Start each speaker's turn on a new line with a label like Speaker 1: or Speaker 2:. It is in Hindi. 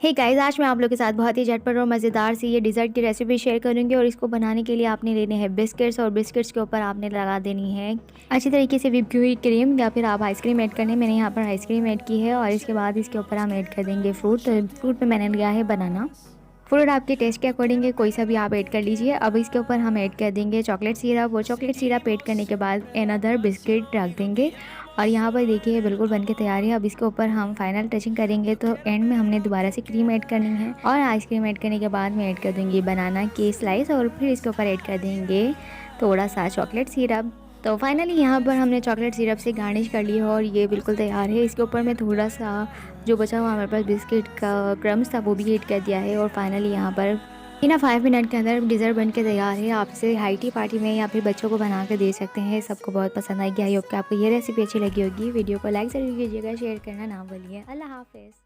Speaker 1: हे गाइस, आज मैं आप लोगों के साथ बहुत ही झटपट और मज़ेदार सी ये डिज़र्ट की रेसिपी शेयर करूंगी और इसको बनाने के लिए आपने लेने हैं बिस्किट्स और बिस्किट्स के ऊपर आपने लगा देनी है अच्छी तरीके से व्हिप की हुई क्रीम या फिर आप आइसक्रीम ऐड करने। मैंने यहाँ पर आइसक्रीम ऐड की है और इसके बाद इसके ऊपर हम ऐड कर देंगे फ्रूट। तो फ्रूट में मैंने लिया है बनाना। फ्रूट आपके टेस्ट के अकॉर्डिंग है, कोई सा भी आप ऐड कर लीजिए। अब इसके ऊपर हम ऐड कर देंगे चॉकलेट सिरप और चॉकलेट सिरप ऐड करने के बाद अनदर बिस्किट रख देंगे। और यहाँ पर देखिए बिल्कुल बनके तैयार है। अब इसके ऊपर हम फाइनल टचिंग करेंगे तो एंड में हमने दोबारा से क्रीम ऐड करनी है और आइसक्रीम ऐड करने के बाद में ऐड कर देंगे बनाना के स्लाइस और फिर इसके ऊपर ऐड कर देंगे थोड़ा सा चॉकलेट सिरप। तो फाइनली यहाँ पर हमने चॉकलेट सिरप से गार्निश कर ली है और ये बिल्कुल तैयार है। इसके ऊपर मैं थोड़ा सा जो बचा हुआ हमारे पास बिस्किट का क्रम्स था वो भी ऐड कर दिया है और फाइनली यहाँ पर इन 5 मिनट के अंदर डिज़र्ट बन के तैयार है। आप इसे हाई पार्टी में या फिर बच्चों को बना कर दे सकते हैं। सबको बहुत पसंद आएगी। आई होप कि आपको ये रेसिपी अच्छी लगी होगी। वीडियो को लाइक ज़रूर कीजिएगा, शेयर करना ना भूलिए। अल्लाह हाफ़िज़।